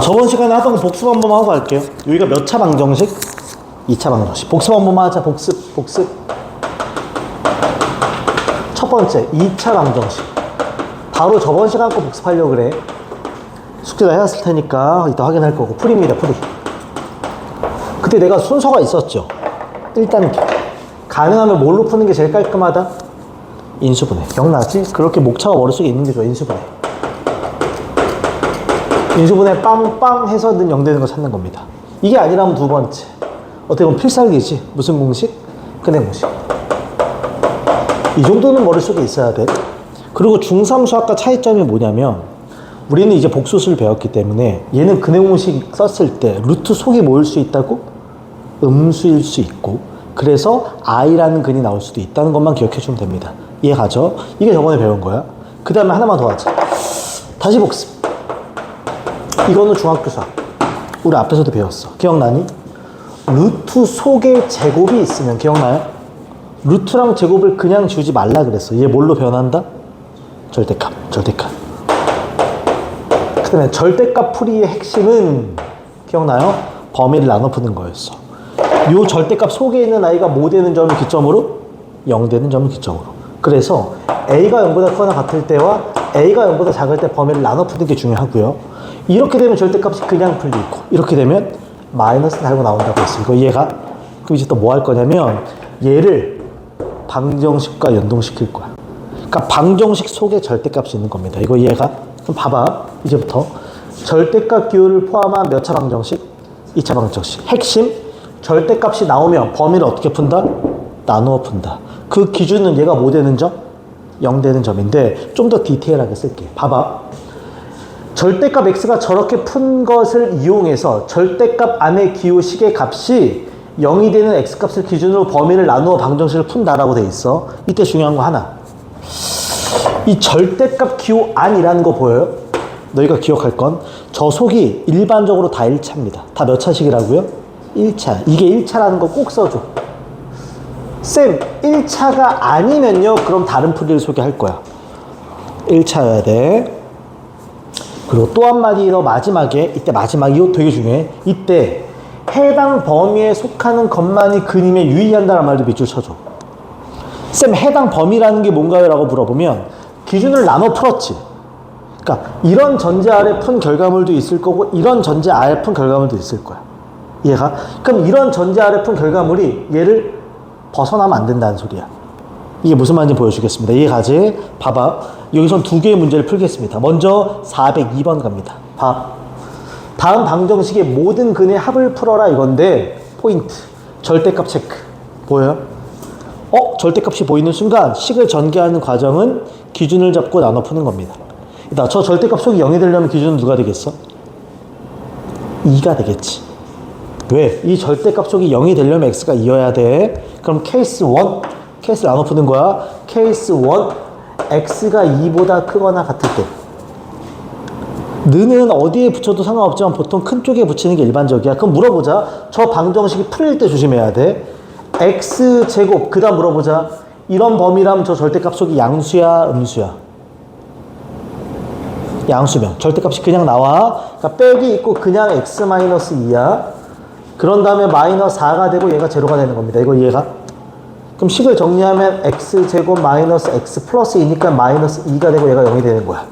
저번 시간에 하던 거 복습 한번 하고 갈게요. 여기가 몇 차 방정식? 2차 방정식. 복습 한번 하자. 복습. 첫 번째 2차 방정식. 바로 저번 시간 거 복습하려고 그래. 숙제 다 해왔을 테니까 이따 확인할 거고. 풀입니다. 풀이. 그때 내가 순서가 있었죠. 1단계. 가능하면 뭘로 푸는 게 제일 깔끔하다? 인수분해. 기억나지? 그렇게 목차가 머릿속에 있는 게 좋아. 인수분해. 인수분해 빵빵 해서 는 0 되는 거 찾는 겁니다. 이게 아니라면 두 번째. 어떻게 보면 필살기지. 무슨 공식? 근해 공식. 이 정도는 머릿속에 있어야 돼. 그리고 중3 수학과 차이점이 뭐냐면 우리는 이제 복수술 배웠기 때문에 얘는 근해 공식 썼을 때 루트 속이 뭐일 수 있다고? 음수일 수 있고 그래서 i라는 근이 나올 수도 있다는 것만 기억해 주면 됩니다. 이해가죠? 이게 저번에 배운 거야. 그 다음에 하나만 더 하자. 다시 복습. 이거는 중학교 수학. 우리 앞에서도 배웠어. 기억나니? 루트 속에 제곱이 있으면 기억나요? 루트랑 제곱을 그냥 지우지 말라 그랬어. 얘 뭘로 변한다? 절대값. 그 다음에 절대값 풀이의 핵심은 기억나요? 범위를 나눠 푸는 거였어. 요 절대값 속에 있는 i가 뭐 되는 점을 기점으로? 0 되는 점을 기점으로. 그래서 a가 0보다 크거나 같을 때와 a가 0보다 작을 때 범위를 나눠 푸는 게 중요하고요. 이렇게 되면 절대값이 그냥 풀리고 이렇게 되면 마이너스 달고 나온다고 했어. 이거 이해가? 그럼 이제 또 뭐 할 거냐면 얘를 방정식과 연동시킬 거야. 그러니까 방정식 속에 절대값이 있는 겁니다. 이거 이해가? 그럼 봐봐. 이제부터 절대값 기호를 포함한 몇 차 방정식? 2차 방정식. 핵심 절대값이 나오면 범위를 어떻게 푼다? 나누어 푼다. 그 기준은 얘가 뭐 되는 점? 0 되는 점인데 좀 더 디테일하게 쓸게. 봐봐. 절대값 x가 저렇게 푼 것을 이용해서 절대값 안의 기호식의 값이 0이 되는 x값을 기준으로 범위를 나누어 방정식을 푼다라고 돼 있어. 이때 중요한 거 하나. 이 절대값 기호 안이라는 거 보여요? 너희가 기억할 건 저 속이 일반적으로 다 1차입니다. 다 몇 차식이라고요? 1차. 이게 1차라는 거 꼭 써줘. 쌤, 1차가 아니면요? 그럼 다른 풀이를 소개할 거야. 1차여야 돼. 그리고 또 한마디 더 마지막에, 이때 마지막, 이거 되게 중요해. 이때 해당 범위에 속하는 것만이 근임에 유의한다는 말도 밑줄 쳐줘. 쌤, 해당 범위라는 게 뭔가요? 라고 물어보면 기준을 나눠 풀었지. 그러니까 이런 전제 아래 푼 결과물도 있을 거고 이런 전제 아래 푼 결과물도 있을 거야. 이해가? 그럼 이런 전제 아래 푼 결과물이 얘를 벗어나면 안 된다는 소리야. 이게 무슨 말인지 보여주겠습니다. 이해가지? 봐봐. 여기선 두 개의 문제를 풀겠습니다. 먼저 402번 갑니다. 봐. 다음 방정식의 모든 근의 합을 풀어라 이건데 포인트. 절대값 체크. 보여요? 절대값이 보이는 순간 식을 전개하는 과정은 기준을 잡고 나눠 푸는 겁니다. 일단 저 절대값 속이 0이 되려면 기준은 누가 되겠어? 2가 되겠지. 왜? 이 절대값 속이 0이 되려면 x가 2여야 돼. 그럼 케이스 1, 케이스를 나눠 푸는 거야. 케이스 1, x가 2보다 크거나 같을 때. 너는 어디에 붙여도 상관없지만 보통 큰 쪽에 붙이는 게 일반적이야. 그럼 물어보자. 저 방정식이 풀릴 때 조심해야 돼. x제곱, 그 다음 물어보자. 이런 범위라면 저 절대값 속이 양수야, 음수야? 양수면 절대값이 그냥 나와. 그러니까 백이 있고 그냥 x-2야. 그런 다음에 마이너스 4가 되고 얘가 제로가 되는 겁니다. 이거 이해가? 그럼 식을 정리하면 x제곱 마이너스 x 플러스 2니까 마이너스 2가 되고 얘가 0이 되는 거야.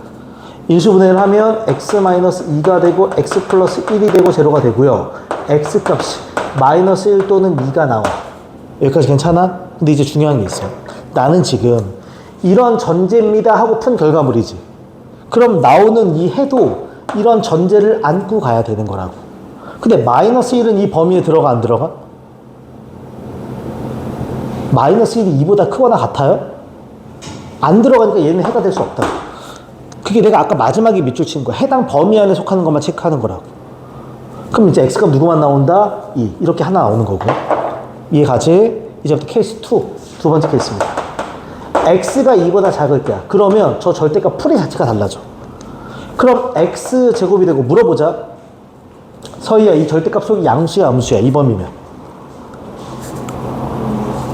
인수분해를 하면 x-2가 되고 x 플러스 1이 되고 제로가 되고요. x값이 마이너스 1 또는 2가 나와. 여기까지 괜찮아? 근데 이제 중요한 게 있어. 나는 지금 이런 전제입니다 하고 푼 결과물이지. 그럼 나오는 이 해도 이런 전제를 안고 가야 되는 거라고. 근데 마이너스 1은 이 범위에 들어가 안 들어가? 마이너스 1이 2보다 크거나 같아요? 안 들어가니까 얘는 해가 될 수 없다. 그게 내가 아까 마지막에 밑줄 친 거야. 해당 범위 안에 속하는 것만 체크하는 거라고. 그럼 이제 x값 누구만 나온다? 2. 이렇게 하나 나오는 거고. 이해가지? 이제부터 케이스 2. 두 번째 케이스입니다. x가 2보다 작을 때야. 그러면 저 절대값 풀이 자체가 달라져. 그럼 x제곱이 되고 물어보자. 서희야, 이 절대값 속이 양수야, 음수야? 이 범위면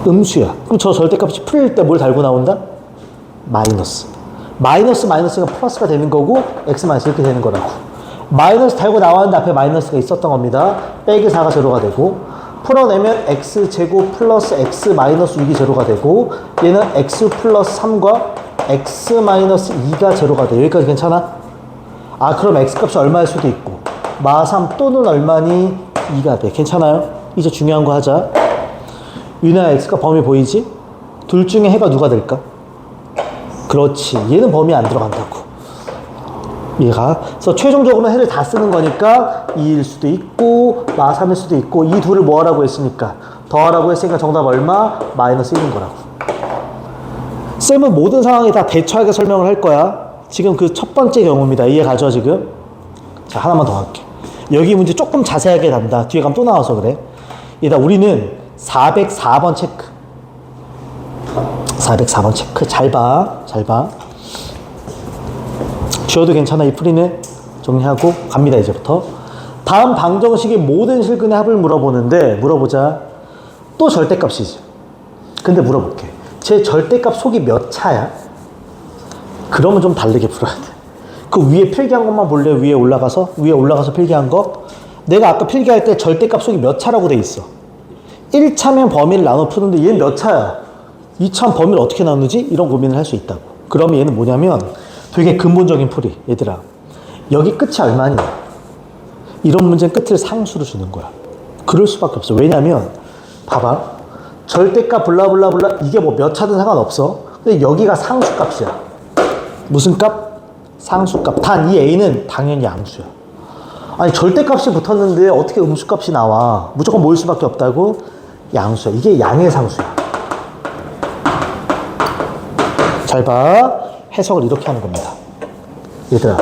음수야. 그럼 저 절대값이 풀릴 때 뭘 달고 나온다? 마이너스. 마이너스가 플러스가 되는 거고 x 마이너스 이렇게 되는 거라고. 마이너스 달고 나왔는데 앞에 마이너스가 있었던 겁니다. 빼기 4가 제로가 되고, 풀어내면 x제곱 플러스 x 마이너스 6이 제로가 되고, 얘는 x 플러스 3과 x 마이너스 2가 제로가 돼요. 여기까지 괜찮아? 아, 그럼 x 값이 얼마일 수도 있고, 마3 또는 얼마니 2가 돼. 괜찮아요? 이제 중요한 거 하자. 윤아야, x가 범위 보이지? 둘 중에 해가 누가 될까? 그렇지. 얘는 범위 안 들어간다고. 얘가. 그래서 최종적으로 해를 다 쓰는 거니까 2일 수도 있고 마3일 수도 있고, 이 둘을 뭐 하라고 했으니까, 더하라고 했으니까 정답 얼마? 마이너스 1인 거라고. 쌤은 모든 상황에 다 대처하게 설명을 할 거야. 지금 그 첫 번째 경우입니다. 이해가죠 지금? 자, 하나만 더 할게. 여기 문제 조금 자세하게 단다. 뒤에 가면 또 나와서 그래. 얘들아, 우리는 404번 체크. 404번 체크. 잘 봐. 잘 봐. 지워도 괜찮아. 이 풀이는 정리하고 갑니다. 이제부터 다음 방정식의 모든 실근의 합을 물어보자. 또 절대값이지. 근데 물어볼게. 제 절대값 속이 몇 차야? 그러면 좀 다르게 풀어야 돼. 그 위에 필기한 것만 볼래? 위에 올라가서 필기한 거. 내가 아까 필기할 때 절대값 속이 몇 차라고 돼 있어. 1차면 범위를 나눠 푸는데 얘는 몇 차야? 2차면 범위를 어떻게 나누지? 이런 고민을 할 수 있다고. 그러면 얘는 뭐냐면 되게 근본적인 풀이. 얘들아, 여기 끝이 얼마니? 이런 문제는 끝을 상수로 주는 거야. 그럴 수밖에 없어. 왜냐면 봐봐, 절대값 블라블라블라 이게 뭐 몇 차든 상관없어. 근데 여기가 상수값이야. 무슨 값? 상수값. 단 이 a는 당연히 양수야. 아니, 절대값이 붙었는데 어떻게 음수값이 나와? 무조건 모일 수밖에 없다고? 양수야. 이게 양의 상수야. 잘 봐. 해석을 이렇게 하는 겁니다. 얘들아,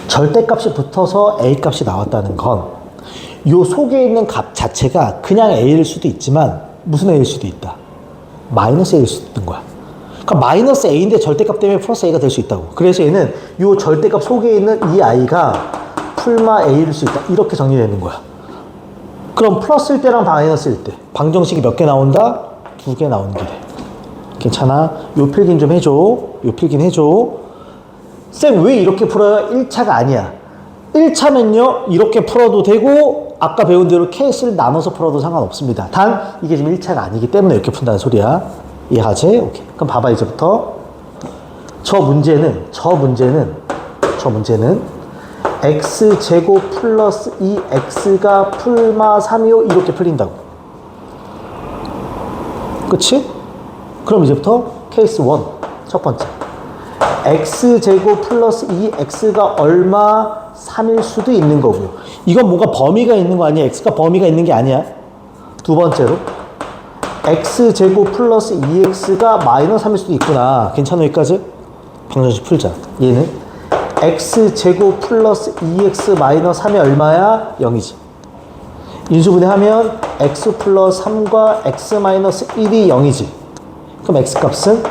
절대값이 붙어서 a 값이 나왔다는 건 요 속에 있는 값 자체가 그냥 a일 수도 있지만 무슨 a일 수도 있다? 마이너스 a일 수도 있는 거야. 그러니까 마이너스 a인데 절대값 때문에 플러스 a가 될 수 있다고. 그래서 얘는 요 절대값 속에 있는 이 i가 풀마 a일 수 있다. 이렇게 정리되는 거야. 그럼 플러스일 때랑 마이너스일 때 방정식이 몇 개 나온다? 2개 나오는 게 돼. 괜찮아? 요 필기는 좀 해줘. 요 필기는 해줘. 쌤, 왜 이렇게 풀어요? 1차가 아니야. 1차면요, 이렇게 풀어도 되고, 아까 배운 대로 케이스를 나눠서 풀어도 상관없습니다. 단, 이게 지금 1차가 아니기 때문에 이렇게 푼다는 소리야. 이해하지? 오케이. 그럼 봐봐, 이제부터. 저 문제는 x제곱 플러스 2x가 풀마 3이요. 이렇게 풀린다고. 그치? 그럼 이제부터 케이스 1. 첫 번째. x제곱 플러스 2x가 얼마? 3일 수도 있는 거고요. 이건 뭔가 범위가 있는 거 아니야? x가 범위가 있는 게 아니야. 두 번째로. x제곱 플러스 2x가 마이너스 3일 수도 있구나. 괜찮아? 여기까지? 방정식 풀자. 얘는 x제곱 플러스 2x 마이너스 3이 얼마야? 0이지. 인수분해하면 x 플러스 3과 x 마이너스 1이 0이지. 그럼 x값은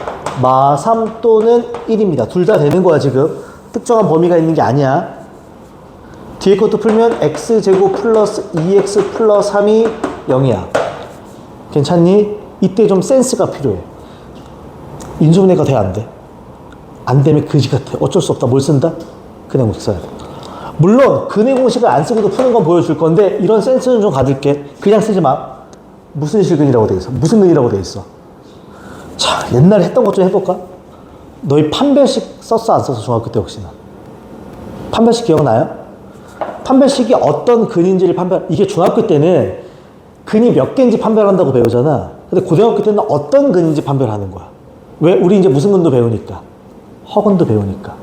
마3 또는 1입니다. 둘 다 되는 거야 지금. 특정한 범위가 있는 게 아니야. 뒤에 것도 풀면 x제곱 플러스 2x 플러스 3이 0이야. 괜찮니? 이때 좀 센스가 필요해. 인수분해가 돼, 안 돼? 안 되면 그지 같아. 어쩔 수 없다. 뭘 쓴다? 근해 공식 써야 돼. 물론 근해 공식을 안 쓰고도 푸는 건 보여줄 건데 이런 센스는 좀 가질게. 그냥 쓰지 마. 무슨 실근이라고 돼 있어? 무슨 근이라고 돼 있어? 자, 옛날에 했던 것 좀 해볼까? 너희 판별식 썼어, 안 썼어? 중학교 때 혹시나? 판별식 기억나요? 판별식이 어떤 근인지를 이게 중학교 때는 근이 몇 개인지 판별한다고 배우잖아. 근데 고등학교 때는 어떤 근인지 판별하는 거야. 왜? 우리 이제 무슨 근도 배우니까. 허근도 배우니까.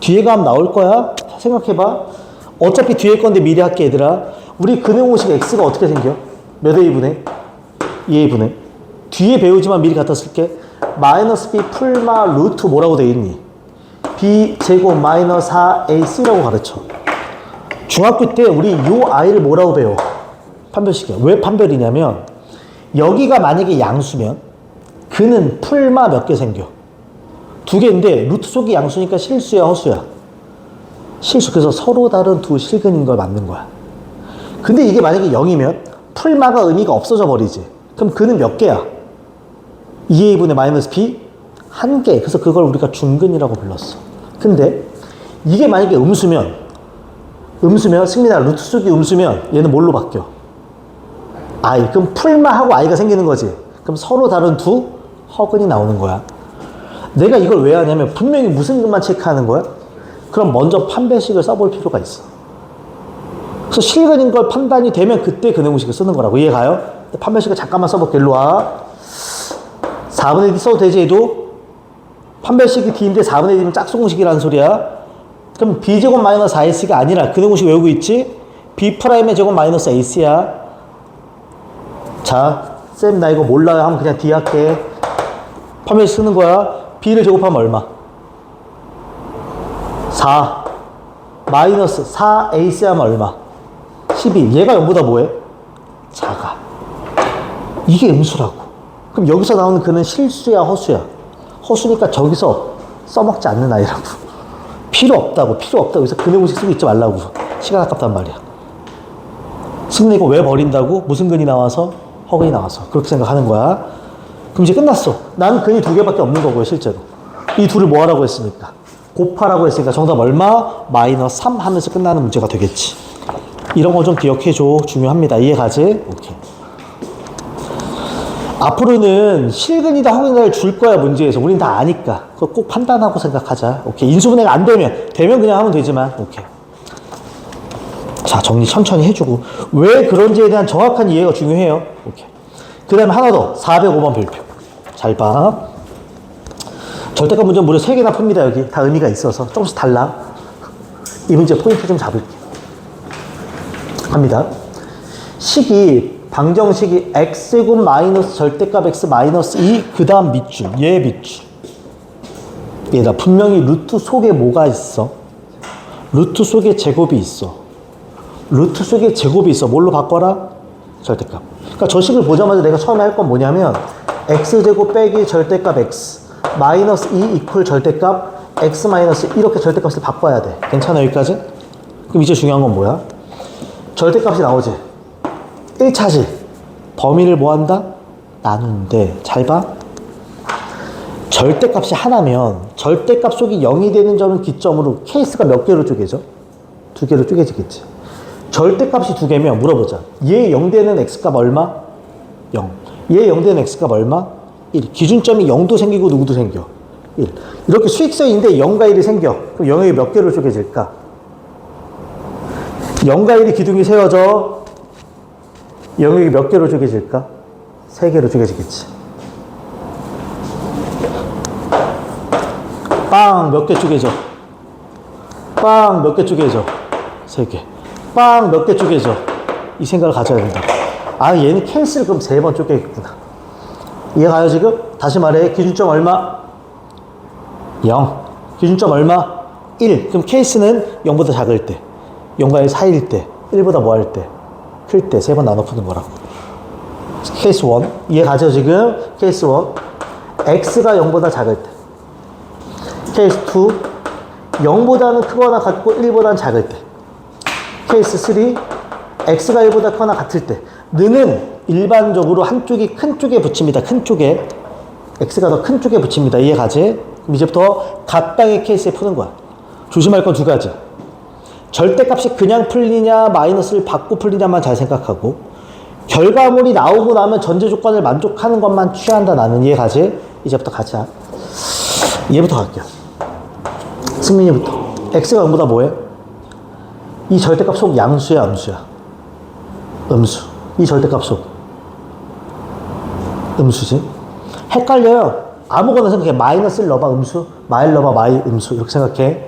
뒤에 가면 나올 거야? 생각해봐. 어차피 뒤에 건데 미리 할게, 얘들아. 우리 근해 공식 x가 어떻게 생겨? 몇 a분의? 2a분의. 뒤에 배우지만 미리 갖다 쓸게. 마이너스 b 풀마 루트 뭐라고 돼 있니? b 제곱 마이너스 4ac라고 가르쳐. 중학교 때 우리 요 아이를 뭐라고 배워? 판별식이야. 왜 판별이냐면 여기가 만약에 양수면 그는 풀마 몇 개 생겨? 2개인데 루트 속이 양수니까 실수야, 허수야? 실수. 그래서 서로 다른 두 실근인 걸 맞는 거야. 근데 이게 만약에 0이면 풀마가 의미가 없어져 버리지. 그럼 그는 몇 개야? 2a분의 마이너스 b? 1개. 그래서 그걸 우리가 중근이라고 불렀어. 근데 이게 만약에 음수면 음수면, 승민아, 루트 속이 음수면 얘는 뭘로 바뀌어? I. 그럼 풀만 하고 I가 생기는 거지. 그럼 서로 다른 두 허근이 나오는 거야. 내가 이걸 왜 하냐면 분명히 무슨 근만 체크하는 거야? 그럼 먼저 판별식을 써볼 필요가 있어. 그래서 실근인 걸 판단이 되면 그때 근해공식을 쓰는 거라고. 이해 가요? 판별식을 잠깐만 써볼게. 일로 와. 4분의 D 써도 되지, 얘도? 판별식이 D인데 4분의 D면 짝수공식이라는 소리야. 그럼 B제곱 마이너스 AC가 아니라 근해공식 외우고 있지? B'의 제곱 마이너스 AC야. 자, 쌤 나 이거 몰라요 하면 그냥 D 할게. 판별식 쓰는 거야. B를 제곱하면 얼마? 4 마이너스 4AC 하면 얼마? 12. 얘가 0보다 뭐해? 작아. 이게 음수라고. 그럼 여기서 나오는 그는 실수야, 허수야? 허수니까 저기서 써먹지 않는 아이라고. 필요 없다고. 여기서 근해공식 쓰고 있지 말라고. 시간 아깝단 말이야. 승리 이거 왜 버린다고? 무슨 근이 나와서? 허근이 나와서. 그렇게 생각하는 거야. 그럼 이제 끝났어. 난 근이 두 개밖에 없는 거고요, 실제로. 이 둘을 뭐 하라고 했습니까? 곱하라고 했으니까 정답 얼마? 마이너스 3 하면서 끝나는 문제가 되겠지. 이런 거 좀 기억해줘. 중요합니다. 이해가지? 오케이. 앞으로는 실근이다 허근이다를 줄 거야, 문제에서. 우린 다 아니까. 그거 꼭 판단하고 생각하자. 오케이. 인수분해가 안 되면 그냥 하면 되지만. 오케이. 자, 정리 천천히 해주고. 왜 그런지에 대한 정확한 이해가 중요해요. 오케이. 그 다음에 하나 더. 405번 별표. 잘 봐. 절대값 문제 무려 3개나 풉니다, 여기. 다 의미가 있어서. 조금씩 달라. 이 문제 포인트 좀 잡을게. 갑니다. 식이, 방정식이 x제곱 마이너스 절대값 x 마이너스 2, 그 다음 밑줄. 얘 밑줄. 얘다. 분명히 루트 속에 뭐가 있어? 루트 속에 제곱이 있어. 루트 속에 제곱이 있어. 뭘로 바꿔라? 절대값. 그러니까 저 식을 보자마자 내가 처음에 할 건 뭐냐면 x제곱 빼기 절대값 x 마이너스 2 이퀄 절대값 x 마이너스 이렇게 절대값을 바꿔야 돼. 괜찮아 여기까지? 그럼 이제 중요한 건 뭐야? 절대값이 나오지. 1차지. 범위를 뭐 한다? 나누는데 잘 봐. 절대값이 하나면 절대값 속이 0이 되는 점을 기점으로 케이스가 몇 개로 쪼개져? 2개로 쪼개지겠지. 절대값이 2개면 물어보자. 얘 0 되는 x값 얼마? 0. 얘 0 되는 x값 얼마? 1. 기준점이 0도 생기고 누구도 생겨? 1. 이렇게 수익성인데 0과 1이 생겨. 그럼 영역이 몇 개로 쪼개질까? 0과 1이 기둥이 세워져. 영역이 몇 개로 쪼개질까? 3개로 쪼개지겠지. 빵 몇 개 쪼개져? 빵 몇 개 쪼개져? 3개. 빵 몇 개 쪼개져? 이 생각을 가져야 된다. 아, 얘는 케이스를 그럼 3번 쪼개겠구나. 이해가요, 지금? 다시 말해. 기준점 얼마? 0. 기준점 얼마? 1. 그럼 케이스는 0보다 작을 때, 0과 1 사이일 때, 1보다 뭐 할 때? 클 때 3번 나눠 푸는 거라고. 케이스 1. 이해가죠, 지금? 케이스 1. x가 0보다 작을 때. 케이스 2. 0보다는 크거나 같고 1보다는 작을 때. 케이스 3. x가 1보다 크거나 같을 때. 는은 일반적으로 한쪽이 큰 쪽에 붙입니다. 큰 쪽에. x가 더 큰 쪽에 붙입니다. 이해가지? 그럼 이제부터 각각의 케이스에 푸는 거야. 조심할 건 2가지. 절대값이 그냥 풀리냐 마이너스를 받고 풀리냐만 잘 생각하고, 결과물이 나오고 나면 전제 조건을 만족하는 것만 취한다. 나는. 이해가지? 이제부터 가자. 얘부터 갈게요. 승민이부터. x가 0보다 뭐해? 이 절대값 속 양수야 음수야? 음수. 이 절대값 속 음수지? 헷갈려요. 아무거나 생각해. 마이너스를 넣어봐 음수, 마일 넣어봐 마이 음수. 이렇게 생각해.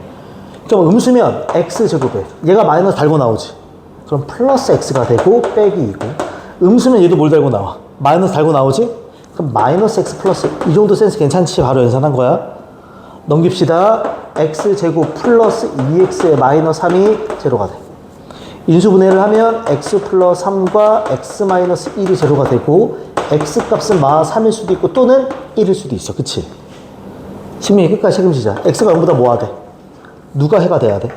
그럼 음수면 x제곱에 얘가 마이너스 달고 나오지. 그럼 플러스 x가 되고 빼기 2고, 음수면 얘도 뭘 달고 나와? 마이너스 달고 나오지? 그럼 마이너스 x 플러스, 이 정도 센스 괜찮지? 바로 연산한 거야. 넘깁시다. x제곱 플러스 2x의 마이너스 3이 제로가 돼. 인수분해를 하면 x 플러스 3과 x 마이너스 1이 제로가 되고, x 값은 마 3일 수도 있고 또는 1일 수도 있어. 그치? 신민이 끝까지 책임지자. x가 0보다 뭐 하대? 누가 해가 돼야 돼?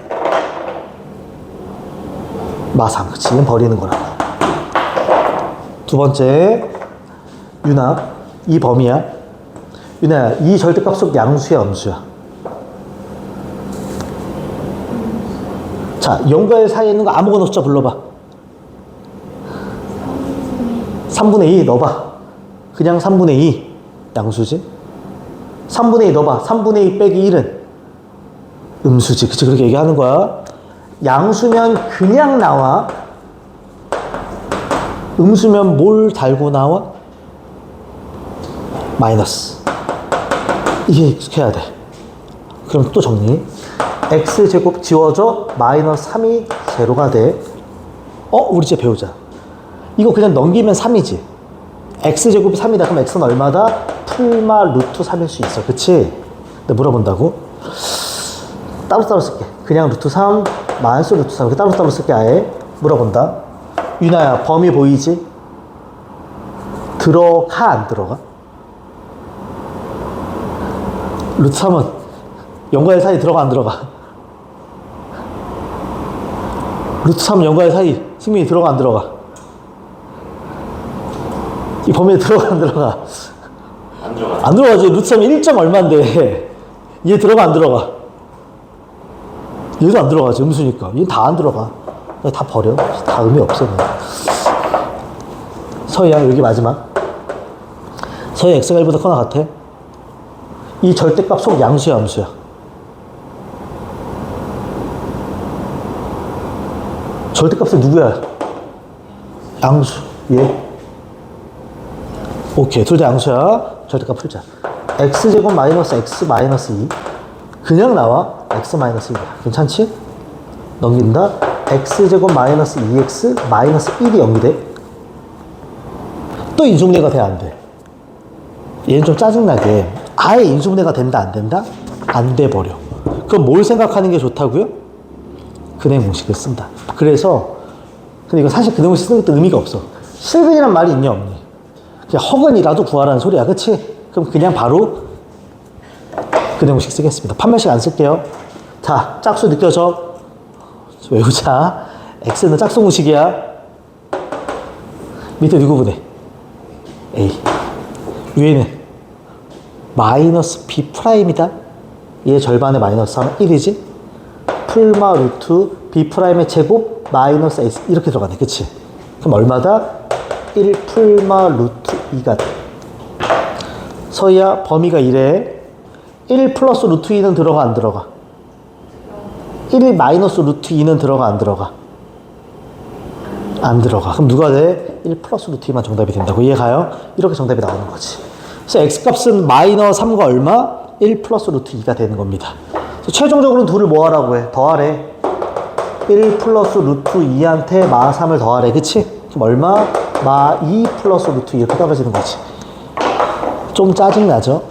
마 3. 그치? 이건 버리는 거라. 두 번째, 윤아. 이 범위야. 윤아야, 이 절대값 속 양수야 음수야? 자, 0과 1 사이에 있는 거 아무거나 숫자 불러봐. 3분의 2 넣어봐. 그냥 3분의 2 양수지. 3분의 2 넣어봐. 3분의 2 빼기 1은 음수지. 그치? 그렇게 얘기하는 거야. 양수면 그냥 나와. 음수면 뭘 달고 나와? 마이너스. 이게 익숙해야 돼. 그럼 또 정리. x제곱 지워져. 마이너스 3이 제로가 돼. 우리 이제 배우자. 이거 그냥 넘기면 3이지. x제곱이 3이다. 그럼 x는 얼마다? 풀마 루트 3일 수 있어. 그치? 근데 물어본다고? 따로따로 쓸게. 그냥 루트 3, 마이너스 루트 3 이렇게 따로따로 쓸게. 아예 물어본다. 유나야, 범위 보이지? 들어가 안 들어가? 루트 3은 0과 1 사이 들어가 안 들어가? 루트 3, 0과 1 사이 승민이 들어가 안 들어가? 이 범위에 들어가 안 들어가? 안 들어가. 안 들어가지. 루트 3이 1점 얼마인데 얘 들어가 안 들어가? 얘도 안 들어가지. 음수니까. 얘는 다 안 들어가. 다 버려. 다 의미 없어. 그냥. 서희야, 여기 마지막. 서희 x가 1보다 커나 같아? 이 절대값 속 양수야, 음수야? 절대값은 누구야? 양수. 얘. 오케이. 둘 다 양수야. 절대값 풀자. x제곱 마이너스 x 마이너스 2. 그냥 나와. x 마이너스 2야. 괜찮지? 넘긴다. x제곱 마이너스 2x 마이너스 1이 0이 돼. 또 인수분해가 돼, 안 돼? 얘는 좀 짜증나게. 아예 인수분해가 된다, 안 된다? 안 돼 버려. 그럼 뭘 생각하는 게 좋다고요? 근해 공식을 쓴다. 그래서, 근데 이거 사실 근해 공식 쓰는 것도 의미가 없어. 실근이란 말이 있냐, 없니? 그냥 허근이라도 구하라는 소리야. 그치? 그럼 그냥 바로 근해 공식 쓰겠습니다. 판별식 안 쓸게요. 자, 짝수 느껴져. 외우자. x는 짝수 공식이야. 밑에 누구 분해? a. 위에는 마이너스 b 프라임이다. 얘 절반에 마이너스 하면 1이지? 풀마 루트 b 프라임의 제곱 마이너스 a 이렇게 들어가네. 그치? 그럼 얼마다? 1 풀마 루트 2가 돼. 서희야, 범위가 이래. 1 플러스 루트 2는 들어가 안 들어가? 1 마이너스 루트 2는 들어가 안 들어가? 안 들어가. 그럼 누가 돼? 1 플러스 루트 2만 정답이 된다고. 이해가요? 이렇게 정답이 나오는 거지. 그래서 x값은 마이너스 3과 얼마? 1 플러스 루트 2가 되는 겁니다. 그래서 최종적으로는 둘을 뭐 하라고 해? 더하래. 1 플러스 루트 2한테 마 3을 더하래. 그치? 그럼 얼마? 마 2 플러스 루트 2 이렇게 떨어지는 거지. 좀 짜증나죠?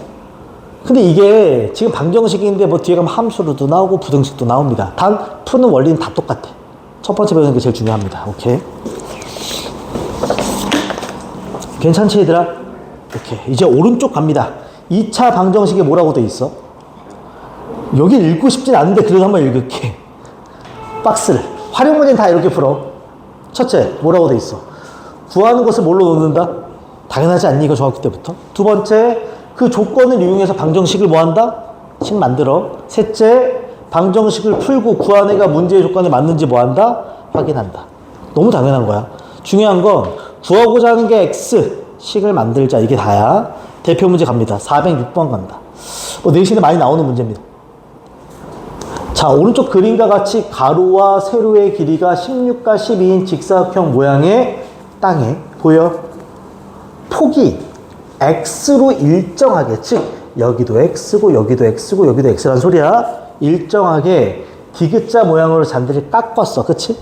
근데 이게 지금 방정식인데 뭐 뒤에 가면 함수로도 나오고 부등식도 나옵니다. 단 푸는 원리는 다 똑같아. 첫 번째 배우는 게 제일 중요합니다. 오케이. 괜찮지 얘들아? 오케이. 이제 오른쪽 갑니다. 2차 방정식에 뭐라고 돼 있어? 여기 읽고 싶진 않은데 그래도 한번 읽을게. 박스를. 활용 문제는 다 이렇게 풀어. 첫째, 뭐라고 돼 있어? 구하는 것을 뭘로 넣는다? 당연하지 않니? 이거 중학교 때부터. 두 번째, 그 조건을 이용해서 방정식을 뭐 한다? 식 만들어. 셋째, 방정식을 풀고 구한 애가 문제의 조건에 맞는지 뭐 한다? 확인한다. 너무 당연한 거야. 중요한 건 구하고자 하는 게 x, 식을 만들자. 이게 다야. 대표 문제 갑니다. 406번 갑니다. 내신에 많이 나오는 문제입니다. 자, 오른쪽 그림과 같이 가로와 세로의 길이가 16과 12인 직사각형 모양의 땅에 보여? 폭이 x로 일정하게, 즉 여기도 x고 여기도 x고 여기도 x라는 소리야. 일정하게 디귿자 모양으로 잔디를 깎았어. 그치?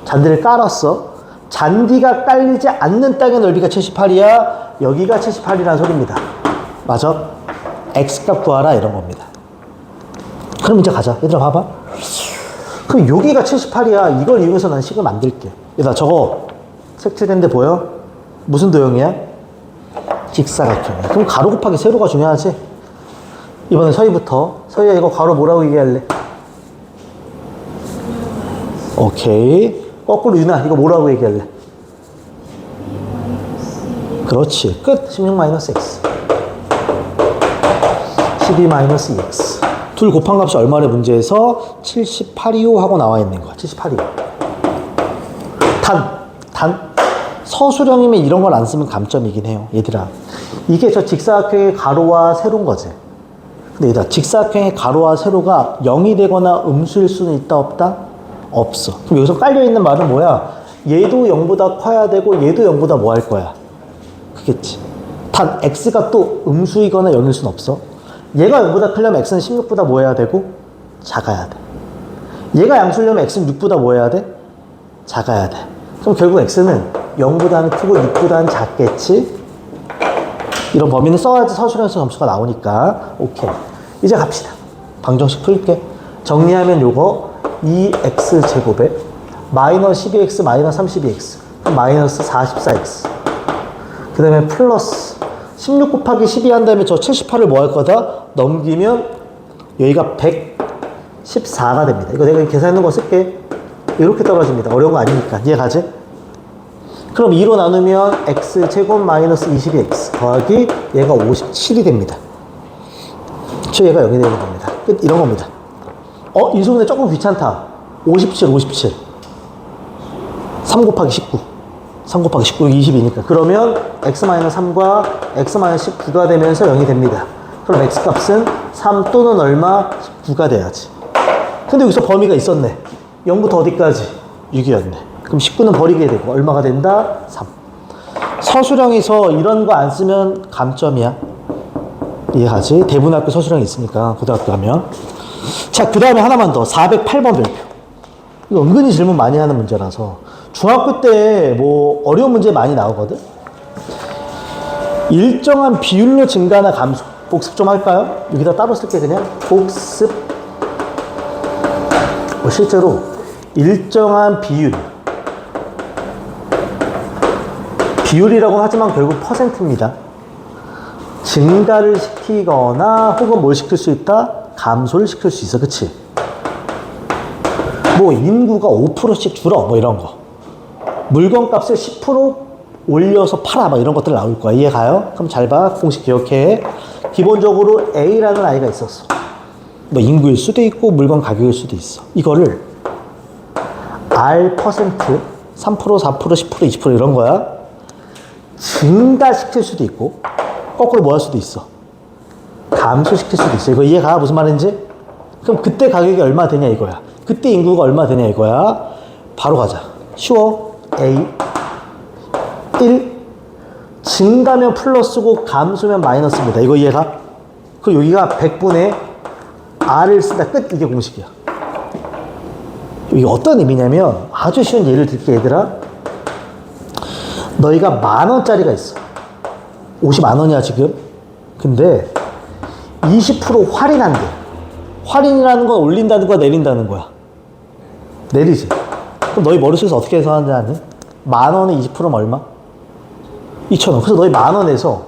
잔디를 깔았어. 잔디가 깔리지 않는 땅의 넓이가 78이야. 여기가 78이라는 소리입니다. 맞아? x값 구하라 이런 겁니다. 그럼 이제 가자. 얘들아 봐봐. 그럼 여기가 78이야. 이걸 이용해서 난 식을 만들게. 얘들아 저거 색칠된 데 보여? 무슨 도형이야? 직사각형이야. 그럼 가로 곱하기 세로가 중요하지? 이번에 서희부터. 서희야 이거 가로 뭐라고 얘기할래? 오케이. 거꾸로 유나 이거 뭐라고 얘기할래? 그렇지. 끝. 16-x 12-2x 둘 곱한 값이 얼마를 문제에서 78이요 하고 나와 있는 거야. 78이요. 단 서술형이면 이런 걸 안 쓰면 감점이긴 해요. 얘들아, 이게 저 직사각형의 가로와 세로인 거지. 근데 얘들아, 직사각형의 가로와 세로가 0이 되거나 음수일 수는 있다 없다? 없어. 그럼 여기서 깔려있는 말은 뭐야? 얘도 0보다 커야 되고 얘도 0보다 뭐 할 거야? 그겠지. 단 x가 또 음수이거나 0일 수는 없어. 얘가 0보다 크려면 x는 16보다 뭐 해야 되고? 작아야 돼. 얘가 양수려면 x는 6보다 뭐 해야 돼? 작아야 돼. 그럼 결국 x는 0보다는 크고 6보다는 작겠지? 이런 범위는 써야지 서술형에서 점수가 나오니까. 오케이. 이제 갑시다. 방정식 풀게. 정리하면 요거 2x제곱에 마이너스 12x 마이너스 32x 마이너스 44x 그 다음에 플러스 16 곱하기 12 한 다음에 저 78을 뭐 할 거다? 넘기면 여기가 114가 됩니다. 이거 내가 계산하는 거 쓸게. 이렇게 떨어집니다. 어려운 거 아니니까. 이해가지? 그럼 2로 나누면 x제곱 마이너스 22x 더하기 얘가 57이 됩니다. 저 얘가 0이 되는 겁니다. 끝. 이런 겁니다. 이 수분에 조금 귀찮다. 57. 3 곱하기 19. 3 곱하기 19, 20이니까. 그러면 x-3과 x-19가 되면서 0이 됩니다. 그럼 x값은 3 또는 얼마? 19가 돼야지. 근데 여기서 범위가 있었네. 0부터 어디까지? 6이었네. 그럼 19는 버리게 되고 얼마가 된다? 3. 서술형에서 이런 거 안 쓰면 감점이야. 이해하지? 대분학교 서술형이 있으니까 고등학교 가면. 자, 그 다음에 하나만 더. 408번 별표. 이거 은근히 질문 많이 하는 문제라서. 중학교 때 뭐 어려운 문제 많이 나오거든? 일정한 비율로 증가나 감소. 복습 좀 할까요? 여기다 따로 쓸게 그냥. 복습. 실제로 일정한 비율이라고 하지만 결국 퍼센트입니다. 증가를 시키거나 혹은 뭘 시킬 수 있다? 감소를 시킬 수 있어. 그치? 뭐 인구가 5%씩 줄어 뭐 이런 거. 물건값을 10% 올려서 팔아 막 이런 것들 나올 거야. 이해가요? 그럼 잘 봐. 공식 기억해. 기본적으로 A라는 아이가 있었어. 뭐 인구일 수도 있고 물건 가격일 수도 있어. 이거를 R%, 3%, 4%, 10%, 20% 이런 거야. 증가시킬 수도 있고 거꾸로 뭐 할 수도 있어. 감소시킬 수도 있어. 이거 이해가? 무슨 말인지? 그럼 그때 가격이 얼마 되냐 이거야. 그때 인구가 얼마 되냐 이거야. 바로 가자. 쉬워. A 1 증가면 플러스고 감소면 마이너스입니다. 이거 이해가? 그럼 여기가 100분의 R을 쓴다. 끝. 이게 공식이야. 이게 어떤 의미냐면 아주 쉬운 예를 들게 얘들아. 너희가 10,000원짜리가 있어. 옷이 10,000원이야 지금. 근데 20% 할인한대. 할인이라는 건 올린다는 거야 내린다는 거야? 내리지. 그럼 너희 머릿속에서 어떻게 해석하는지 아니? 10,000원에 20%면 얼마? 2,000원. 그래서 너희 10,000원에서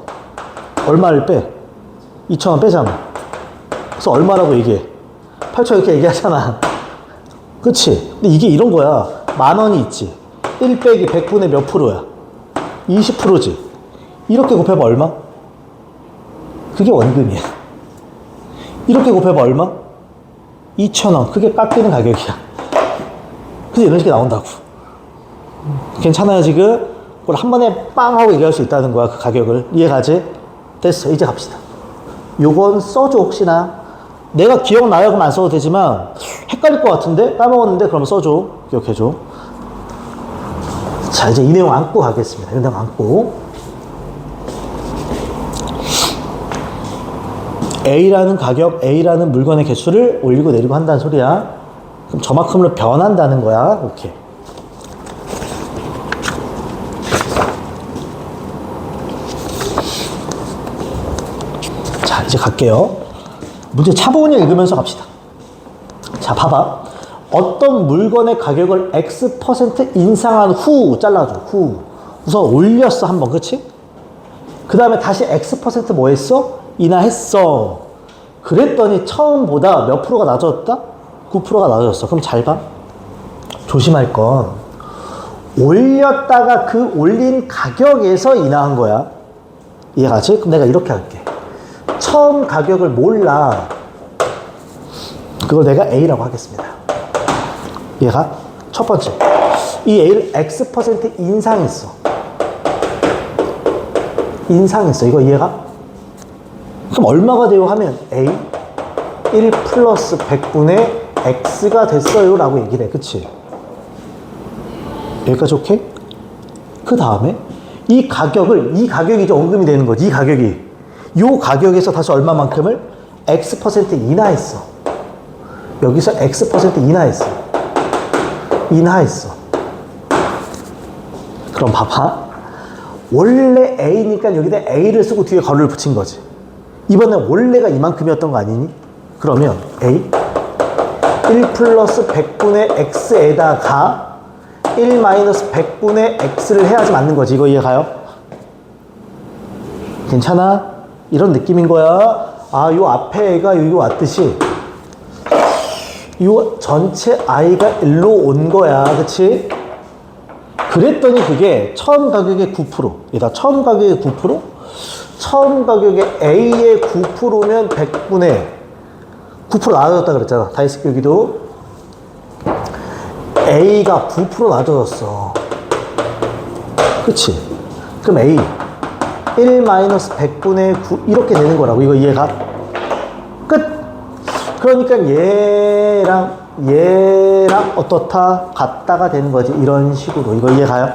얼마를 빼? 2,000원 빼잖아. 그래서 얼마라고 얘기해? 8,000원 이렇게 얘기하잖아. 그치? 근데 이게 이런 거야. 10,000원이 있지. 1 빼기 100분의 몇 프로야? 20%지. 이렇게 곱해봐 얼마? 그게 원금이야. 이렇게 곱해봐 얼마? 2,000원. 그게 깎이는 가격이야. 그래서 이런 식이 나온다고. 괜찮아요 지금? 그걸 한 번에 빵 하고 얘기할 수 있다는 거야. 그 가격을. 이해가지? 됐어. 이제 갑시다. 요건 써줘 혹시나. 내가 기억나요? 그럼 안 써도 되지만 헷갈릴 것 같은데? 까먹었는데? 그럼 써줘. 기억해줘. 자, 이제 이 내용 안고 가겠습니다. 이 내용 안고. A라는 가격, A라는 물건의 개수를 올리고 내리고 한다는 소리야. 그럼 저만큼으로 변한다는 거야. 오케이. 자, 이제 갈게요. 문제 차분히 읽으면서 갑시다. 자, 봐봐. 어떤 물건의 가격을 X% 인상한 후 잘라줘. 후. 우선 올렸어 한번. 그치? 그 다음에 다시 X% 뭐 했어? 인하했어. 그랬더니 처음보다 몇 프로가 낮아졌다? 9%가 낮아졌어. 그럼 잘 봐. 조심할 건 올렸다가 그 올린 가격에서 인하한 거야. 이해가지? 그럼 내가 이렇게 할게. 처음 가격을 몰라. 그걸 내가 A라고 하겠습니다. 얘가 첫 번째. 이 A를 X% 인상했어. 인상했어. 이거 이해가? 그럼 얼마가 돼요? 하면 A 1 플러스 100분의 X가 됐어요. 라고 얘기를 해. 그치? 여기까지 오케이? 그 다음에 이 가격이 이제 언금이 되는 거지. 이 가격이. 요 가격에서 다시 얼마만큼을? X% 인하했어. 여기서 X% 인하했어. 인하했어. 그럼 봐봐. 원래 A니까 여기다 A를 쓰고 뒤에 괄호를 붙인 거지. 이번엔 원래가 이만큼이었던 거 아니니? 그러면 A 1 플러스 100분의 X에다가 1 마이너스 100분의 X를 해야지 맞는 거지. 이거 이해가요? 괜찮아? 이런 느낌인 거야. 아, 요 앞에 애가 여기 왔듯이 요 전체 I가 1로 온 거야. 그치? 그랬더니 그게 처음 가격의 9%. 얘다 처음 가격의 9%? 처음 가격의 A의 9%면 100분의 9% 나아졌다 그랬잖아. 다이스 여기도 A가 9% 낮아졌어. 그치? 그럼 A 1 마이너스 100분의 9 이렇게 되는 거라고. 이거 이해가? 끝! 그러니까 얘랑 어떻다? 같다가 되는 거지. 이런 식으로. 이거 이해가요?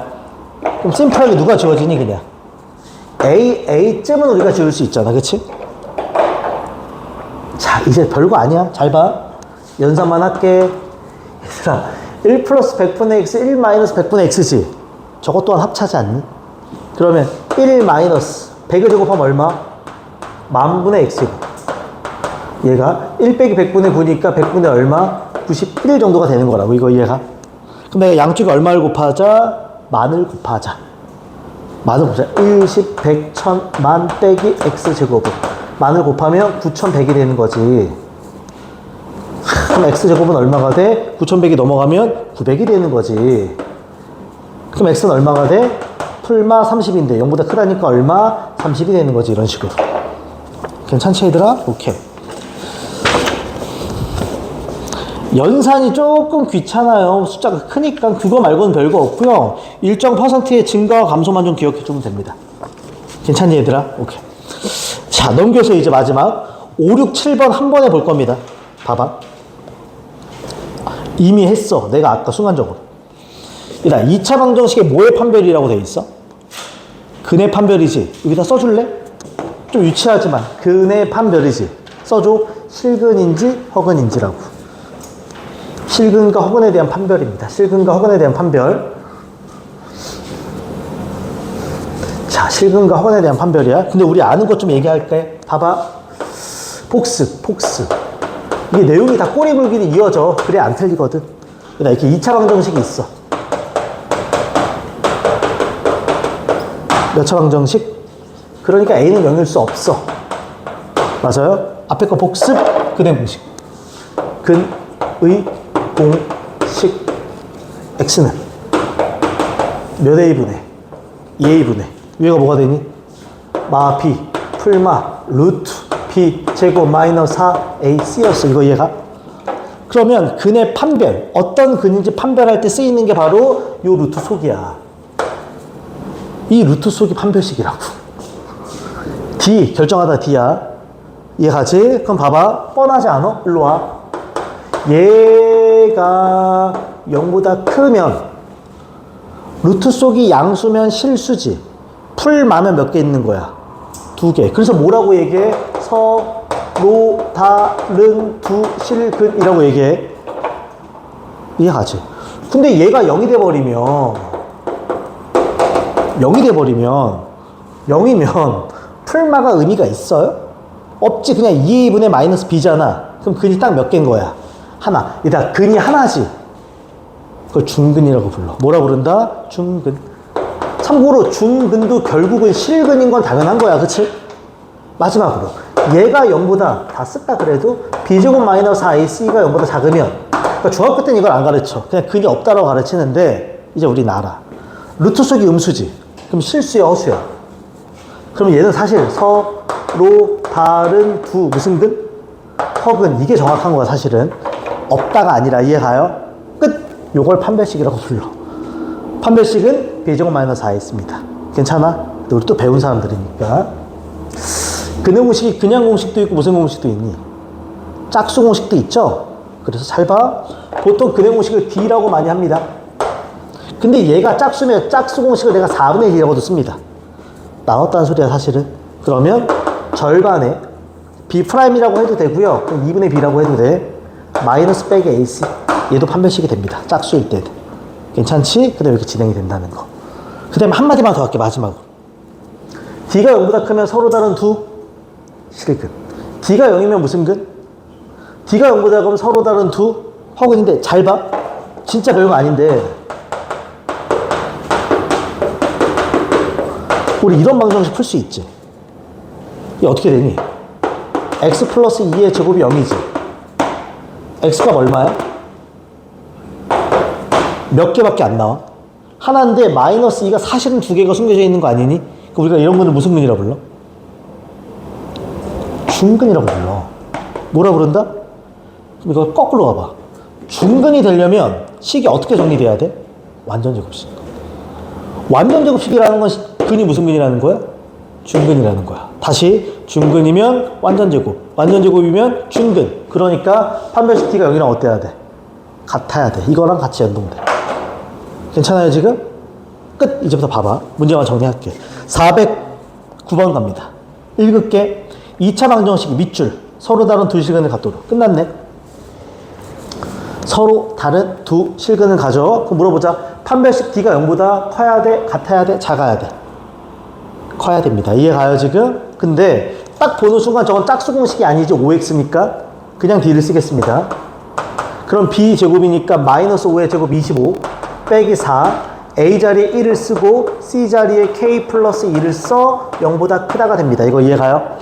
그럼 심플하게 누가 지워지니 그냥? A쯤은 우리가 지울 수 있잖아. 그치? 자, 이제 별거 아니야. 잘 봐. 연산만 할게. 얘들아, 1 플러스 100분의 X, 1 마이너스 100분의 X지. 저것 또한 합차지 않니? 그러면 1 마이너스 100을 제곱하면 얼마? 만분의 X고. 얘가 1 빼기 100분의 9니까 100분의 얼마? 91 정도가 되는 거라고. 이거 이해가? 그럼 내가 양쪽에 얼마를 곱하자? 만을 곱하자. 만을 곱하자. 1, 10, 100, 1000, 만 빼기 X제곱은. 만을 곱하면 9100이 되는 거지. 그럼 X제곱은 얼마가 돼? 9100이 넘어가면 900이 되는 거지. 그럼 X는 얼마가 돼? 풀마 30인데 0보다 크다니까 얼마? 30이 되는 거지. 이런 식으로. 괜찮지 얘들아? 오케이. 연산이 조금 귀찮아요. 숫자가 크니까 그거 말고는 별거 없고요. 일정 퍼센트의 증가와 감소만 좀 기억해 주면 됩니다. 괜찮니 얘들아? 오케이. 자, 넘겨서 이제 마지막 5, 6, 7번 한 번에 볼 겁니다. 봐봐. 이미 했어. 내가 아까 순간적으로. 일단 2차 방정식에 뭐의 판별이라고 돼 있어? 근의 판별이지. 여기다 써줄래? 좀 유치하지만 근의 판별이지. 써줘. 실근인지 허근인지라고. 실근과 허근에 대한 판별입니다. 실근과 허근에 대한 판별. 자, 실근과 허근에 대한 판별이야. 근데 우리 아는 것 좀 얘기할게. 봐봐. 복습. 이게 내용이 다 꼬리물길이 이어져. 그래 안 틀리거든. 이렇게 2차 방정식이 있어. 몇 차 방정식? 그러니까 A는 0일 수 없어. 맞아요? 앞에 거 복습, 근의 공식. 근의 공식 X는 몇 A분의 2A분의 위에가 뭐가 되니? 마 B 풀마 루트 B 제곱 마이너스 4AC였어. 이거 이해가? 그러면 근의 판별, 어떤 근인지 판별할 때 쓰이는 게 바로 요 루트 속이야. 이 루트 속이 판별식이라고. D 결정하다 D야. 이해가지? 그럼 봐봐. 뻔하지 않아? 일로 와. 얘가 0보다 크면 루트 속이 양수면 실수지. 풀마면 몇 개 있는 거야? 2개. 그래서 뭐라고 얘기해? 서로 다른 두 실근이라고 얘기해. 이해가지? 근데 얘가 0이 돼버리면 0이면 풀마가 의미가 있어요? 없지. 그냥 2A분의 마이너스 B잖아. 그럼 근이 딱 몇 개인 거야? 하나. 이다 근이 하나지. 그걸 중근이라고 불러. 뭐라 부른다? 중근. 참고로 중근도 결국은 실근인 건 당연한 거야. 그치? 마지막으로 얘가 0보다 다 쓸까 그래도 B제곱 마이너스 AC가 0보다 작으면, 그러니까 중학교 때는 이걸 안 가르쳐. 그냥 근이 없다라고 가르치는데 이제 우린 알아. 루트 속이 음수지. 그럼 실수야 허수야? 그럼 얘는 사실 서로 다른 두 무슨 근? 헉은 이게 정확한 거야 사실은. 없다가 아니라 이해가요? 끝! 요걸 판별식이라고 불러. 판별식은 b제곱 마이너스 4에 있습니다. 괜찮아? 근데 우리 또 배운 사람들이니까. 근해 공식이 그냥 공식도 있고 무슨 공식도 있니? 짝수 공식도 있죠? 그래서 잘 봐. 보통 근해 공식을 D라고 많이 합니다. 근데 얘가 짝수면 짝수 공식을 내가 4분의 1이라고도 씁니다. 나눴다는 소리야 사실은. 그러면 절반에 B'이라고 해도 되고요. 그럼 2분의 B라고 해도 돼. 마이너스 빼기 AC. 얘도 판별식이 됩니다. 짝수일 때는. 괜찮지? 그 다음에 이렇게 진행이 된다는 거. 그 다음에 한마디만 더 할게 마지막으로. D가 0보다 크면 서로 다른 두 실근. D가 0이면 무슨 근? D가 0보다 크면 서로 다른 두 허근인데 잘 봐. 진짜 별거 아닌데 우리 이런 방정식 풀 수 있지. 이게 어떻게 되니? x 플러스 2의 제곱이 0이지. x값 얼마야? 몇 개밖에 안 나와? 하나인데 마이너스 2가 사실은 두 개가 숨겨져 있는 거 아니니? 그럼 우리가 이런 거는 무슨 근이라고 불러? 중근이라고 불러. 뭐라 부른다? 그럼 이거 거꾸로 가봐. 중근이 되려면 식이 어떻게 정리돼야 돼? 완전 제곱식. 완전 제곱식이라는 건 근이 무슨 근이라는 거야? 중근이라는 거야. 다시 중근이면 완전 제곱, 완전 제곱이면 중근. 그러니까 판별식 D가 0이랑 어때야 돼? 같아야 돼. 이거랑 같이 연동돼. 괜찮아요 지금? 끝. 이제부터 봐봐. 문제만 정리할게. 409번 갑니다. 읽을게. 2차 방정식 밑줄. 서로 다른 두 실근을 갖도록. 끝났네. 서로 다른 두 실근을 가져. 그럼 물어보자. 판별식 D가 0보다 커야 돼? 같아야 돼? 작아야 돼? 커야 됩니다. 이해가요 지금? 근데 딱 보는 순간 저건 짝수 공식이 아니지 5x니까 그냥 D를 쓰겠습니다. 그럼 B제곱이니까 마이너스 5의 제곱 25 빼기 4 A 자리에 1을 쓰고 C 자리에 K 플러스 2를 써 0보다 크다가 됩니다. 이거 이해가요?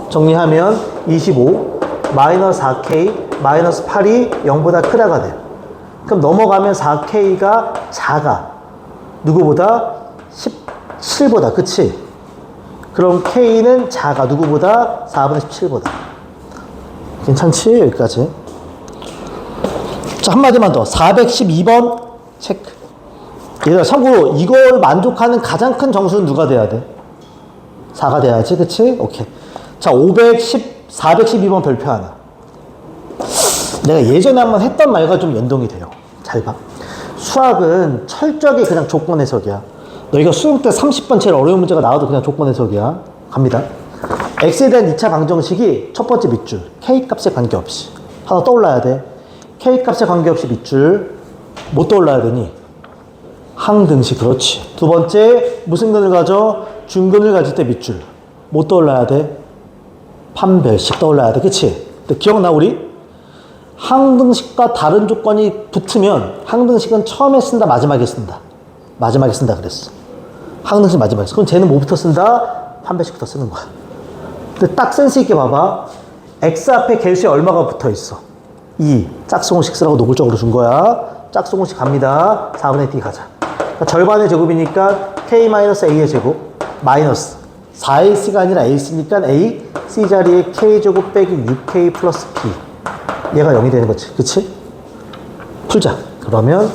정리하면 25 마이너스 4K 마이너스 8이 0보다 크다가 돼요. 그럼 넘어가면 4K가 작아. 누구보다? 17보다. 그치? 그럼 K는 작아. 누구보다? 4분의 17보다. 괜찮지? 여기까지. 자, 한마디만 더. 412번 체크. 얘들아, 참고로 이걸 만족하는 가장 큰 정수는 누가 돼야 돼? 4가 돼야지. 그치? 오케이. 자, 412번 별표 하나. 내가 예전에 한번 했던 말과 좀 연동이 돼요. 잘 봐. 수학은 철저하게 그냥 조건 해석이야. 너희가 수능 때 30번째로 어려운 문제가 나와도 그냥 조건 해석이야. 갑니다. x에 대한 2차 방정식이 첫 번째 밑줄. k 값에 관계없이. 하나 떠올라야 돼. k 값에 관계없이 밑줄. 뭐 떠올라야 되니? 항등식. 그렇지. 두 번째, 무슨 근을 가져? 중근을 가질 때 밑줄. 뭐 떠올라야 돼? 판별식 떠올라야 돼. 그치? 근데 기억나, 우리? 항등식과 다른 조건이 붙으면 항등식은 처음에 쓴다, 마지막에 쓴다. 마지막에 쓴다 그랬어. 항등식 마지막에 써. 그럼 쟤는 뭐부터 쓴다? 판별식부터 쓰는 거야. 근데 딱 센스 있게 봐봐. x 앞에 개수에 얼마가 붙어 있어? 2. 짝수공식 쓰라고 노골적으로 준 거야. 짝수공식 갑니다. 4분의 D 가자. 그러니까 절반의 제곱이니까 k-a의 제곱 마이너스 4ac가 아니라 ac니까 a c 자리에 k제곱 빼기 6k 플러스 b. 얘가 0이 되는 거지. 그치? 풀자. 그러면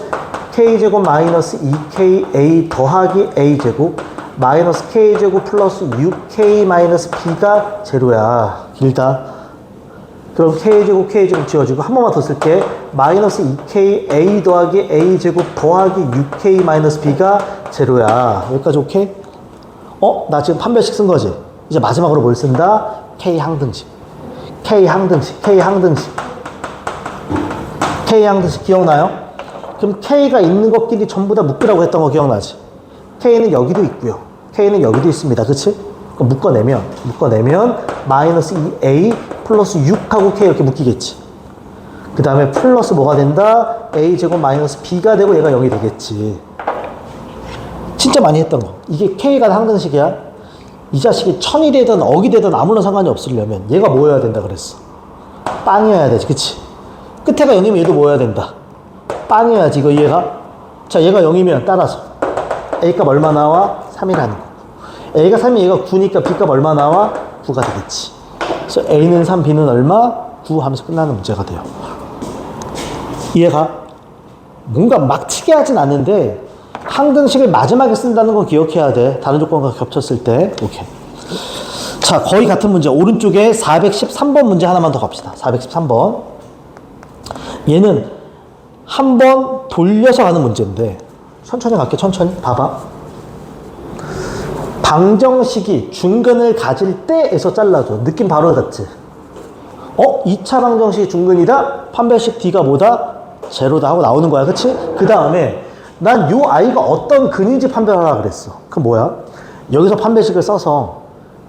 k제곱 마이너스 2ka 더하기 a제곱 마이너스 k제곱 플러스 6k 마이너스 b가 제로야. 길다. 그럼 k제곱 k제곱 지워지고 한 번만 더 쓸게. 마이너스 2ka 더하기 a제곱 더하기 6k 마이너스 b가 제로야. 여기까지 오케이? 나 지금 판별식 쓴 거지? 이제 마지막으로 뭘 쓴다? k 항등식. k 항등식. k 항등식. k 항등식 기억나요? 그럼 K가 있는 것끼리 전부 다 묶으라고 했던 거 기억나지? K는 여기도 있고요. K는 여기도 있습니다. 그치? 그럼 묶어내면 마이너스 2A 플러스 6하고 K 이렇게 묶이겠지. 그 다음에 플러스 뭐가 된다? A제곱 마이너스 B가 되고 얘가 0이 되겠지. 진짜 많이 했던 거. 이게 K가 항등식이야. 이 자식이 천이 되든 억이 되든 아무런 상관이 없으려면 얘가 뭐여야 된다 그랬어? 빵이어야 되지. 그치? 끝에가 0이면 얘도 뭐여야 된다? 빵이어야지. 이거 이해가? 자, 얘가 0이면 따라서 A값 얼마 나와? 3이라는 거. A가 3이면 얘가 9니까 B값 얼마 나와? 9가 되겠지. 그래서 A는 3, B는 얼마? 9 하면서 끝나는 문제가 돼요. 이해가? 뭔가 막 치게 하진 않는데 항등식을 마지막에 쓴다는 건 기억해야 돼. 다른 조건과 겹쳤을 때. 오케이. 자, 거의 같은 문제. 오른쪽에 413번 문제 하나만 더 갑시다. 413번. 얘는 한 번 돌려서 가는 문제인데 천천히 갈게. 천천히. 봐봐. 방정식이 중근을 가질 때에서 잘라줘. 느낌 바로 같지? 2차 방정식이 중근이다? 판별식 D가 뭐다? 제로다 하고 나오는 거야. 그치? 그 다음에 난 요 아이가 어떤 근인지 판별하라 그랬어. 그럼 뭐야? 여기서 판별식을 써서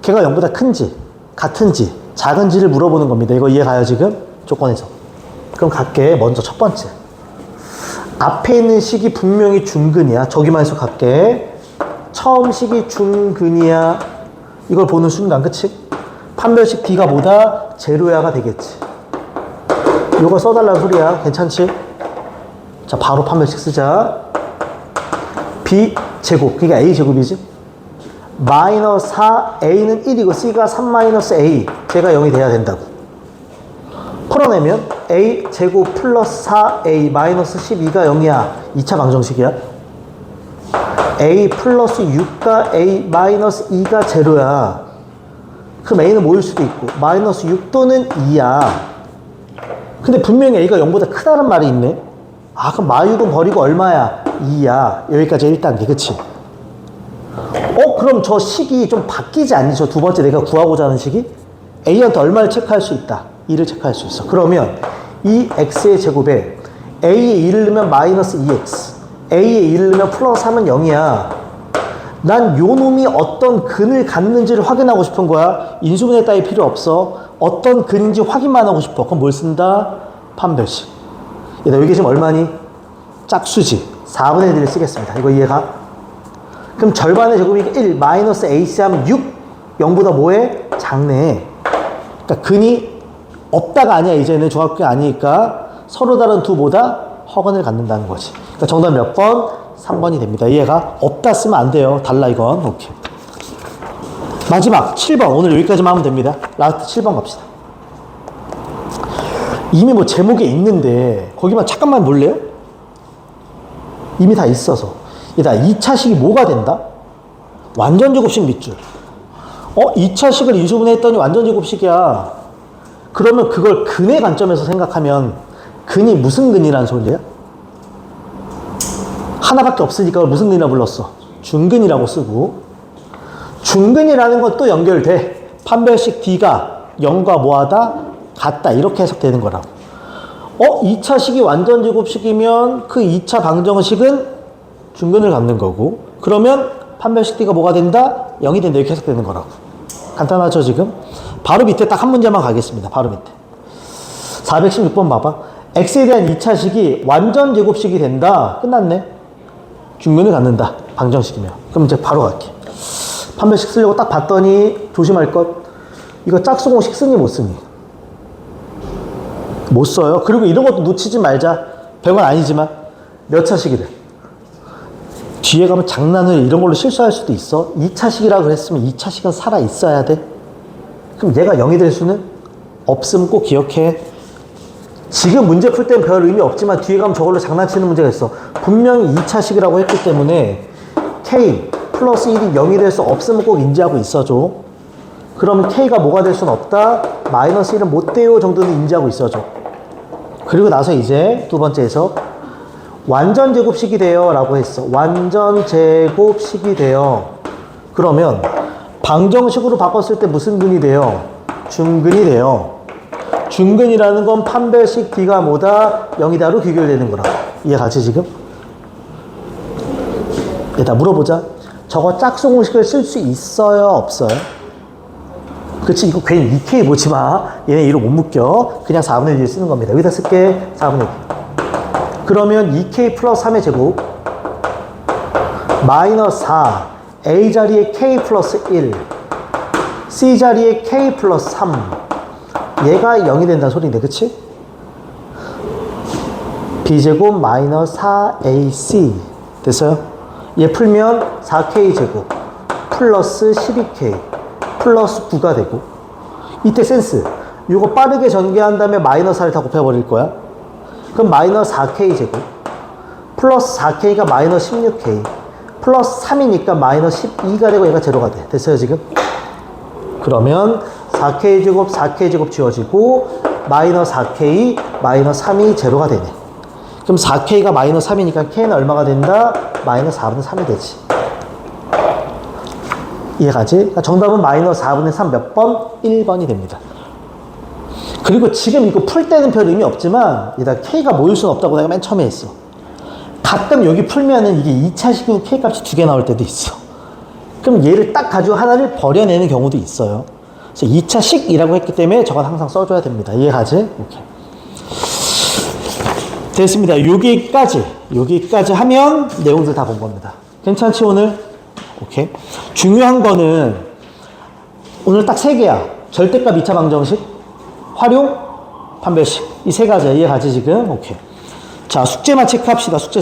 걔가 0보다 큰지, 같은지, 작은지를 물어보는 겁니다. 이거 이해가요, 지금? 조건에서. 그럼 갈게. 먼저 첫 번째. 앞에 있는 식이 분명히 중근이야. 저기만 해서 갈게. 처음 식이 중근이야. 이걸 보는 순간, 그치? 판별식 D가 뭐다? 제로야가 되겠지. 이거 써달라는 소리야. 괜찮지? 자, 바로 판별식 쓰자. B제곱, 그러니까 A제곱이지? 마이너스 4, A는 1이고 C가 3 마이너스 A, 제가 0이 돼야 된다고. 풀어내면 A제곱 플러스 4A 마이너스 12가 0이야. 2차 방정식이야. A 플러스 6과 A 마이너스 2가 제로야. 그럼 A는 뭐일 수도 있고 마이너스 6 또는 2야. 근데 분명히 A가 0보다 크다는 말이 있네. 아, 그럼 마6은 버리고 얼마야? 2야. 여기까지 1단계. 그치? 그럼 저 식이 좀 바뀌지 않니? 저 두 번째 내가 구하고자 하는 식이? A한테 얼마를 체크할 수 있다? 2를 체크할 수 있어. 그러면 이 X의 제곱에 A에 2를 넣으면 마이너스 2X, A에 2를 넣으면 플러스 3은 0이야. 난 요 놈이 어떤 근을 갖는지를 확인하고 싶은 거야. 인수분해 따위 필요 없어. 어떤 근인지 확인만 하고 싶어. 그럼 뭘 쓴다? 판별식. 얘들아, 여기 지금 얼마니? 짝수지. 4분의 1을 쓰겠습니다. 이거 이해가? 그럼 절반의 제곱이 1, 마이너스 AC 하면 6, 0보다 뭐해? 작네. 그러니까 근이 없다가 아니야. 이제는 중학교 아니니까 서로 다른 두보다 허근을 갖는다는 거지. 그러니까 정답 몇 번? 3번이 됩니다. 이해가? 없다 쓰면 안 돼요. 달라 이건. 오케이. 마지막 7번. 오늘 여기까지만 하면 됩니다. 라스트 7번 갑시다. 이미 뭐 제목에 있는데 거기만 잠깐만 볼래요? 이미 다 있어서. 얘들아, 2차식이 뭐가 된다? 완전제곱식 밑줄. 2차식을 인수분해했더니 완전제곱식이야. 그러면 그걸 근의 관점에서 생각하면 근이 무슨 근이라는 소리야? 하나밖에 없으니까 그걸 무슨 근이라 불렀어? 중근이라고 쓰고. 중근이라는 건 또 연결돼. 판별식 D가 0과 뭐하다? 같다. 이렇게 해석되는 거라고. 2차식이 완전제곱식이면 그 2차 방정식은 중근을 갖는 거고, 그러면 판별식 D가 뭐가 된다? 0이 된다. 이렇게 해석되는 거라고. 간단하죠, 지금? 바로 밑에 딱 한 문제만 가겠습니다. 바로 밑에. 416번 봐봐. X에 대한 2차식이 완전제곱식이 된다. 끝났네. 중근을 갖는다. 방정식이면. 그럼 이제 바로 갈게. 판별식 쓰려고 딱 봤더니 조심할 것. 이거 짝수공식 쓰니 못 쓰니? 못 써요. 그리고 이런 것도 놓치지 말자. 별건 아니지만 몇 차식이래? 뒤에 가면 장난을 이런 걸로 실수할 수도 있어. 2차식이라고 그랬으면 2차식은 살아 있어야 돼. 그럼 얘가 0이 될 수는 없으면 꼭 기억해. 지금 문제 풀 땐 별 의미 없지만 뒤에 가면 저걸로 장난치는 문제가 있어. 분명히 2차식이라고 했기 때문에 K 플러스 1이 0이 될 수 없으면 꼭 인지하고 있어줘. 그러면 K가 뭐가 될 수는 없다? 마이너스 1은 못 돼요 정도는 인지하고 있어줘. 그리고 나서 이제 두 번째 해석. 완전제곱식이 돼요 라고 했어. 완전제곱식이 돼요. 그러면 방정식으로 바꿨을 때 무슨 근이 돼요? 중근이 돼요. 중근이라는 건 판별식 D가 뭐다? 0이다로 귀결되는 거라. 이해가지 지금? 얘다 물어보자. 저거 짝수 공식을 쓸 수 있어요? 없어요? 그치, 이거 괜히 2K 보지 마. 얘네 이로 못 묶여. 그냥 4분의 1 쓰는 겁니다. 여기다 쓸게. 4분의 1. 그러면 2K 플러스 3의 제곱 마이너스 4 A 자리에 K 플러스 1 C 자리에 K 플러스 3 얘가 0이 된다는 소리인데, 그치? B제곱 마이너스 4AC 됐어요? 얘 풀면 4K제곱 플러스 12K 플러스 9가 되고 이때 센스. 이거 빠르게 전개한 다음에 마이너스 4를 다 곱해버릴 거야. 그럼 마이너스 4k 제곱 플러스 4k가 마이너스 16k 플러스 3이니까 마이너스 12가 되고 얘가 제로가 돼. 됐어요 지금? 그러면 4k 제곱 4k 제곱 지워지고 마이너스 4k 마이너스 3이 제로가 되네. 그럼 4k가 마이너스 3이니까 k는 얼마가 된다? 마이너스 4분의 3이 되지. 이해가지? 그러니까 정답은 마이너스 4분의 3 몇 번? 1번이 됩니다. 그리고 지금 이거 풀 때는 별 의미 없지만 얘다 k가 모일 수는 없다고 내가 맨 처음에 했어. 가끔 여기 풀면은 이게 2차 식으로 k 값이 2개 나올 때도 있어. 그럼 얘를 딱 가지고 하나를 버려내는 경우도 있어요. 그래서 2차 식이라고 했기 때문에 저건 항상 써줘야 됩니다. 이해가지? 오케이. 됐습니다. 여기까지 하면 내용들 다 본 겁니다. 괜찮지 오늘? 오케이. 중요한 거는 오늘 딱 3개야. 절대값 2차 방정식, 활용, 판별식. 이 3가지야. 이해가지 지금? 오케이. 자, 숙제만 체크합시다. 숙제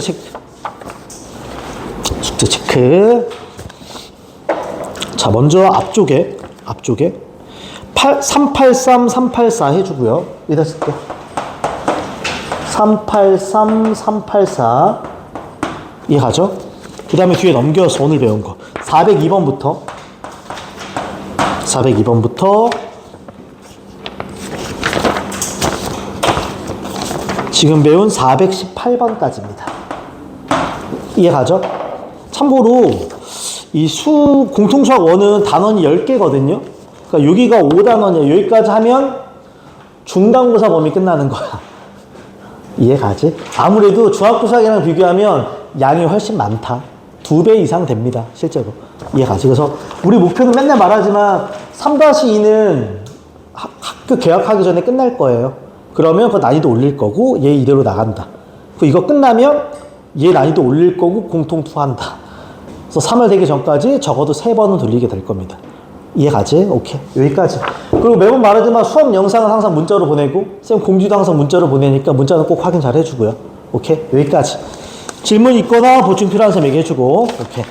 체크. 자, 먼저 앞쪽에 383, 384 해주고요. 여기다 쓸게. 383, 384 이해가죠? 그 다음에 뒤에 넘겨서 오늘 배운 거 402번부터 지금 배운 418번까지입니다. 이해가죠? 참고로 이 공통수학 1은 단원이 10개거든요. 그러니까 여기가 5단원이에요. 여기까지 하면 중간고사 범위 끝나는 거야. 이해가지? 아무래도 중학교수학이랑 비교하면 양이 훨씬 많다. 2배 이상 됩니다. 실제로. 이해가지? 그래서 우리 목표는 맨날 말하지만 3-2는 학교 개학하기 전에 끝날 거예요. 그러면 그 난이도 올릴 거고 얘 이대로 나간다. 그 이거 끝나면 얘 난이도 올릴 거고 공통 투한다. 그래서 3월 되기 전까지 적어도 3번은 돌리게 될 겁니다. 이해가지? 오케이. 여기까지. 그리고 매번 말하지만 수업 영상은 항상 문자로 보내고 쌤 공지도 항상 문자로 보내니까 문자는 꼭 확인 잘 해주고요. 오케이. 여기까지. 질문 있거나 보충 필요한 쌤 얘기해주고. 오케이.